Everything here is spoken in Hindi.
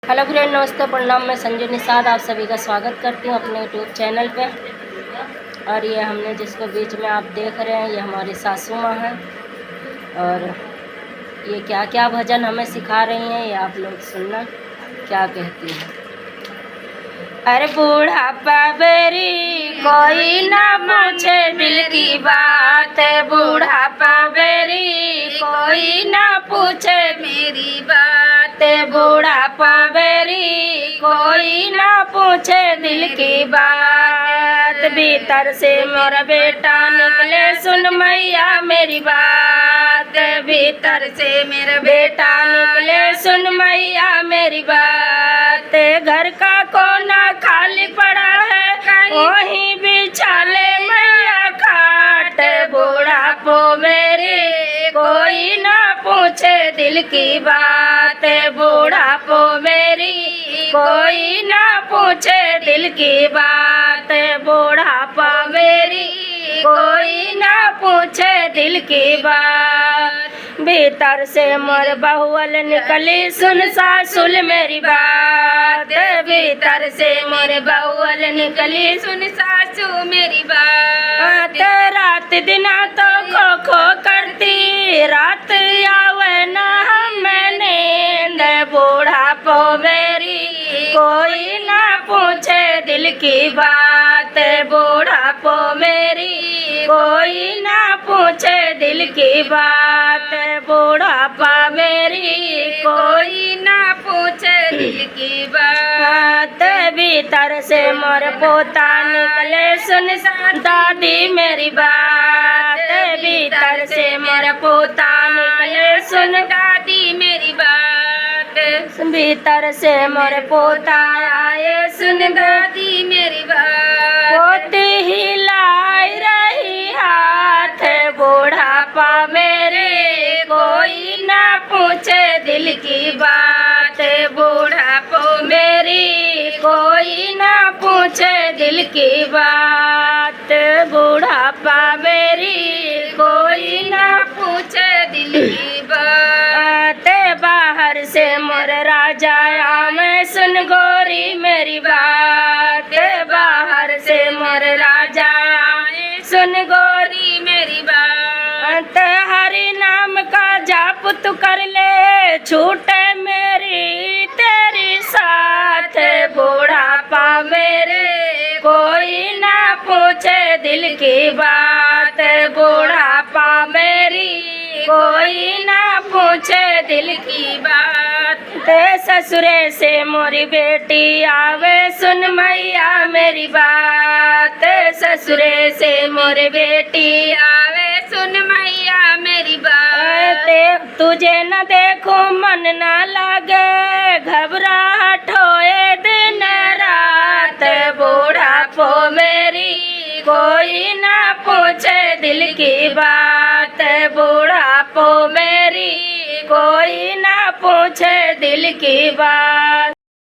हेलो फ्रेंड, नमस्ते, प्रणाम। मैं संजू निषाद आप सभी का स्वागत करती हूँ अपने यूट्यूब चैनल पे। और ये हमने जिसको बीच में आप देख रहे हैं, ये हमारी सासू माँ हैं। और ये क्या क्या भजन हमें सिखा रही हैं, ये आप लोग सुनना क्या कहती हैं। अरे बूढ़ापा बेरी कोई ना पूछे दिल की बात, बूढ़ापा बेरी कोई ना पूछे मेरी बात, बूढ़ापा बेरी कोई ना पूछे दिल की बात। भीतर से मोरा बेटा निकले सुन मैया मेरी बात, भीतर से मेरा बेटा निकले सुन मैया मेरी बात। घर का कोना खाली पड़ा है वहीं बिछा ले मैया खाट, बूढ़ापो मेरे कोई ना पूछे दिल की बात, बूढ़ापो मेरी कोई ना पूछे दिल की बात, बूढ़ापा मेरी कोई ना पूछे दिल की बात। भीतर से मोर बहुअल निकली सुन सासुल मेरी बात, भीतर से मोर बहुअल निकली सुन सासू मेरी बात। रात दिना तो खो खो करती, रात आवे ना हमें नींद, बूढ़ापो मेरी कोई ना पूछे दिल की बात, बूढ़ापो मेरी कोई ना पूछे दिल की बात, बूढ़ापा मेरी कोई ना पूछे दिल की बात। भीतर से मोर पोता निकले सुन दादी मेरी बात, भीतर से मोर पोता निकले सुन दादी मेरी बात, भीतर से मोर पोता आए सुन दादी मेरी बात। पोती हिलाई रही हाथ, बूढ़ापा मेरे कोई ना पूछे दिल की बात, बूढ़ापो मेरी कोई ना पूछे दिल की बात, बूढ़ापा मेरी कोई ना पूछे दिल की बात। बाहर से मोर राजा आवे सुन गोरी मेरी बात, बाहर से मोर राजा आवे सुन गोरी मेरी बात। हरि नाम का जाप तू कर ले छूटे मेरी तेरी साथ, बूढ़ापा मेरे कोई ना पूछे दिल की बात, बूढ़ापा मेरी कोई ना पूछे दिल की बात। ते ससुरे से मोरी बेटी आवे सुन मैया मेरी बात, ससुरे से मोरी बेटी आवे सुन मैया मेरी बात। तुझे न देखो मन न लागे, घबराहट होए दिन रात, बूढ़ापो मेरी कोई ना पूछे दिल की बात, बूढ़ापो मेरी कोई ना पूछे दिल की बात।